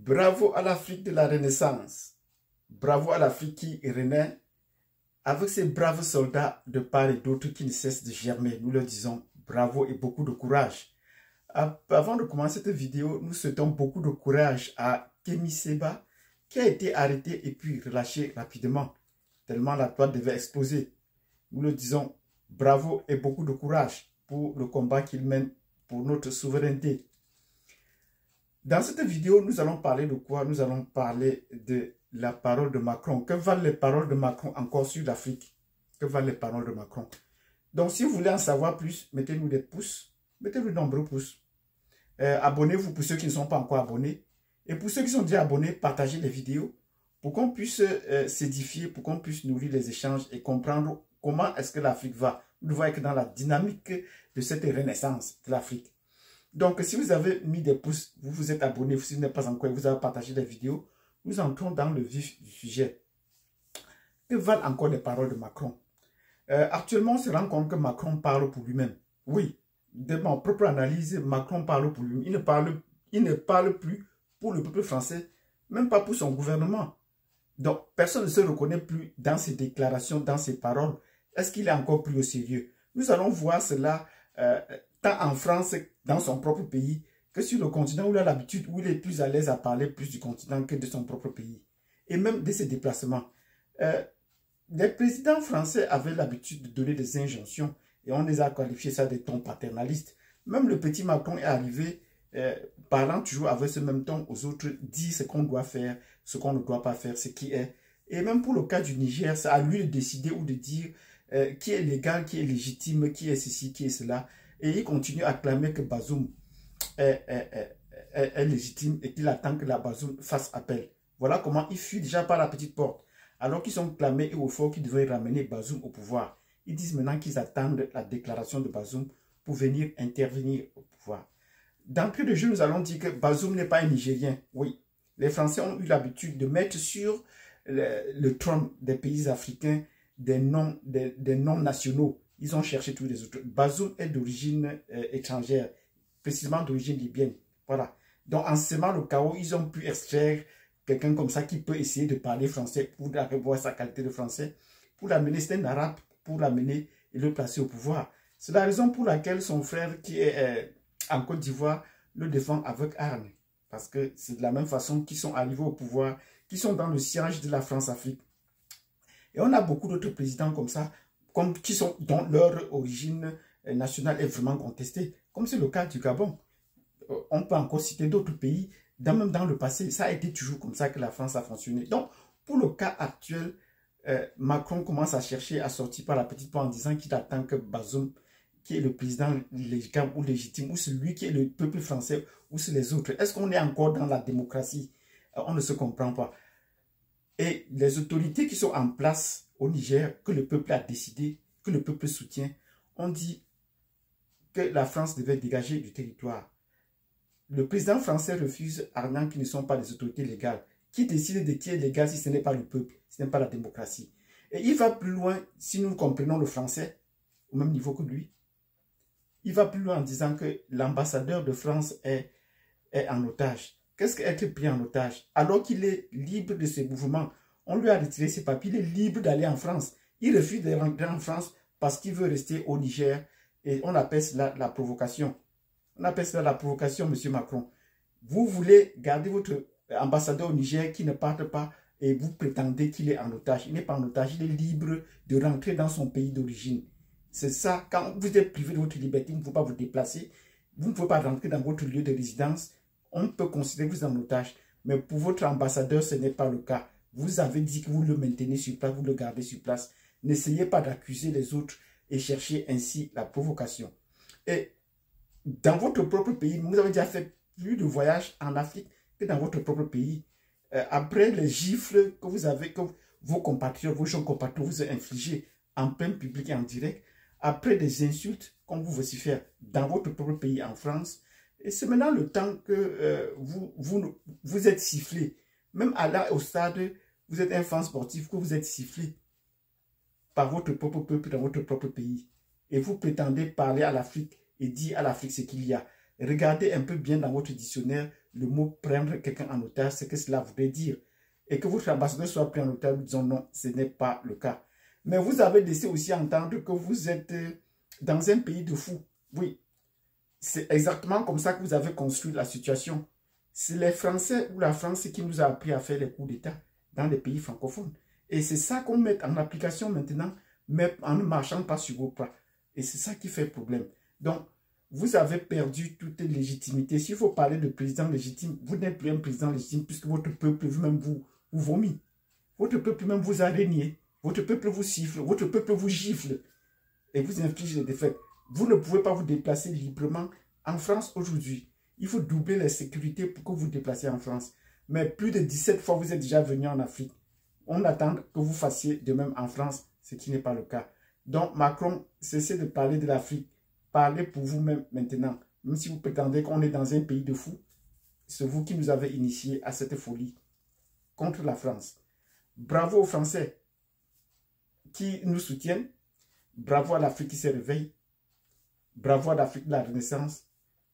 Bravo à l'Afrique de la Renaissance. Bravo à l'Afrique qui renaît avec ses braves soldats de part et d'autre qui ne cessent de germer. Nous leur disons bravo et beaucoup de courage. Avant de commencer cette vidéo, nous souhaitons beaucoup de courage à Kémy Séba qui a été arrêté et puis relâché rapidement, tellement la toile devait exploser. Nous leur disons bravo et beaucoup de courage pour le combat qu'il mène pour notre souveraineté. Dans cette vidéo, nous allons parler de quoi? Nous allons parler de la parole de Macron. Que valent les paroles de Macron encore sur l'Afrique? Que valent les paroles de Macron? Donc, si vous voulez en savoir plus, mettez-nous des pouces. Mettez-nous de nombreux pouces. Abonnez-vous pour ceux qui ne sont pas encore abonnés. Et pour ceux qui sont déjà abonnés, partagez les vidéos pour qu'on puisse s'édifier, pour qu'on puisse nourrir les échanges et comprendre comment est-ce que l'Afrique va. Nous devons être dans la dynamique de cette renaissance de l'Afrique. Donc, si vous avez mis des pouces, vous vous êtes abonné, si vous n'êtes pas encore, vous avez partagé les vidéos, nous entrons dans le vif du sujet. Que valent encore les paroles de Macron? Actuellement, on se rend compte que Macron parle pour lui-même. Oui, de ma propre analyse, Macron parle pour lui-même. Il ne parle plus pour le peuple français, même pas pour son gouvernement. Donc, personne ne se reconnaît plus dans ses déclarations, dans ses paroles. Est-ce qu'il est encore plus au sérieux? Nous allons voir cela tant en France, dans son propre pays, que sur le continent où il a l'habitude, où il est plus à l'aise à parler plus du continent que de son propre pays. Et même de ses déplacements. Les présidents français avaient l'habitude de donner des injonctions et on les a qualifiés ça des tons paternalistes. Même le petit Macron est arrivé parlant toujours avec ce même ton aux autres, dit ce qu'on doit faire, ce qu'on ne doit pas faire, ce qui est. Et même pour le cas du Niger, c'est à lui de décider ou de dire qui est légal, qui est légitime, qui est ceci, qui est cela. Et il continue à clamer que Bazoum est légitime et qu'il attend que la Bazoum fasse appel. Voilà comment il fuit déjà par la petite porte. Alors qu'ils ont clamé et au fort qu'ils devaient ramener Bazoum au pouvoir. Ils disent maintenant qu'ils attendent la déclaration de Bazoum pour venir intervenir au pouvoir. D'entrée de jeu, nous allons dire que Bazoum n'est pas un Nigérien. Oui, les Français ont eu l'habitude de mettre sur le trône des pays africains des noms nationaux. Ils ont cherché tous les autres. Bazoum est d'origine étrangère, précisément d'origine libyenne. Voilà. Donc, en semant le chaos, ils ont pu extraire quelqu'un comme ça qui peut essayer de parler français pour avoir sa qualité de français, pour l'amener, c'est un arabe, pour l'amener et le placer au pouvoir. C'est la raison pour laquelle son frère qui est en Côte d'Ivoire le défend avec armes. Parce que c'est de la même façon qu'ils sont arrivés au pouvoir, qui sont dans le siège de la France-Afrique. Et on a beaucoup d'autres présidents comme ça, dont leur origine nationale est vraiment contestée, comme c'est le cas du Gabon. On peut encore citer d'autres pays, même dans le passé, ça a été toujours comme ça que la France a fonctionné. Donc, pour le cas actuel, Macron commence à chercher à sortir par la petite porte en disant qu'il attend que Bazoum, qui est le président légal ou légitime, ou celui qui est le peuple français, ou c'est les autres. Est-ce qu'on est encore dans la démocratie? On ne se comprend pas. Et les autorités qui sont en place au Niger, que le peuple a décidé, que le peuple soutient, ont dit que la France devait dégager du territoire. Le président français refuse, arguant qu'ils ne sont pas des autorités légales. Qui décide de qui est légal si ce n'est pas le peuple, si ce n'est pas la démocratie? Et il va plus loin, si nous comprenons le français, au même niveau que lui. Il va plus loin en disant que l'ambassadeur de France est en otage. Qu'est-ce qu'être pris en otage? Alors qu'il est libre de ses mouvements, on lui a retiré ses papiers, il est libre d'aller en France. Il refuse de rentrer en France parce qu'il veut rester au Niger et on appelle cela la provocation. On appelle cela la provocation, M. Macron. Vous voulez garder votre ambassadeur au Niger qui ne parte pas et vous prétendez qu'il est en otage. Il n'est pas en otage, il est libre de rentrer dans son pays d'origine. C'est ça, quand vous êtes privé de votre liberté, vous ne pouvez pas vous déplacer, vous ne pouvez pas rentrer dans votre lieu de résidence, on peut considérer que vous êtes en otage. Mais pour votre ambassadeur, ce n'est pas le cas. Vous avez dit que vous le maintenez sur place, vous le gardez sur place. N'essayez pas d'accuser les autres et chercher ainsi la provocation. Et dans votre propre pays, vous avez déjà fait plus de voyages en Afrique que dans votre propre pays. Après les gifles que vous avez, que vos compatriotes, vos jeunes compatriotes vous ont infligés en plein public et en direct, après des insultes qu'on vous vocifère dans votre propre pays en France, et c'est maintenant le temps que vous êtes sifflé. Même là au stade, vous êtes un fan sportif, que vous êtes sifflé par votre propre peuple dans votre propre pays. Et vous prétendez parler à l'Afrique et dire à l'Afrique ce qu'il y a. regardez un peu bien dans votre dictionnaire le mot prendre quelqu'un en otage, ce que cela voudrait dire. Et que votre ambassadeur soit pris en otage, nous disons non, ce n'est pas le cas. Mais vous avez laissé aussi entendre que vous êtes dans un pays de fous. Oui, c'est exactement comme ça que vous avez construit la situation. C'est les Français ou la France qui nous a appris à faire les coups d'État dans les pays francophones. Et c'est ça qu'on met en application maintenant, mais en ne marchant pas sur vos pas. Et c'est ça qui fait problème. Donc, vous avez perdu toute légitimité. S'il faut parler de président légitime, vous n'êtes plus un président légitime puisque votre peuple vous-même vous vomit. Votre peuple même vous a régné. Votre peuple vous siffle. Votre peuple vous gifle. Et vous inflige des défaites. Vous ne pouvez pas vous déplacer librement en France aujourd'hui. Il faut doubler la sécurité pour que vous vous déplaciez en France. Mais plus de 17 fois, vous êtes déjà venu en Afrique. On attend que vous fassiez de même en France, ce qui n'est pas le cas. Donc, Macron, cessez de parler de l'Afrique. Parlez pour vous-même maintenant. Même si vous prétendez qu'on est dans un pays de fous, c'est vous qui nous avez initiés à cette folie contre la France. Bravo aux Français qui nous soutiennent. Bravo à l'Afrique qui se réveille. Bravo à l'Afrique de la Renaissance.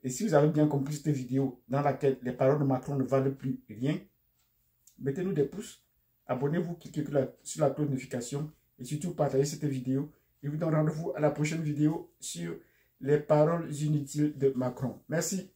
Et si vous avez bien compris cette vidéo dans laquelle les paroles de Macron ne valent plus rien, mettez-nous des pouces. Abonnez-vous, cliquez sur la cloche de notification et surtout partagez cette vidéo. Et vous donne rendez-vous à la prochaine vidéo sur les paroles inutiles de Macron. Merci.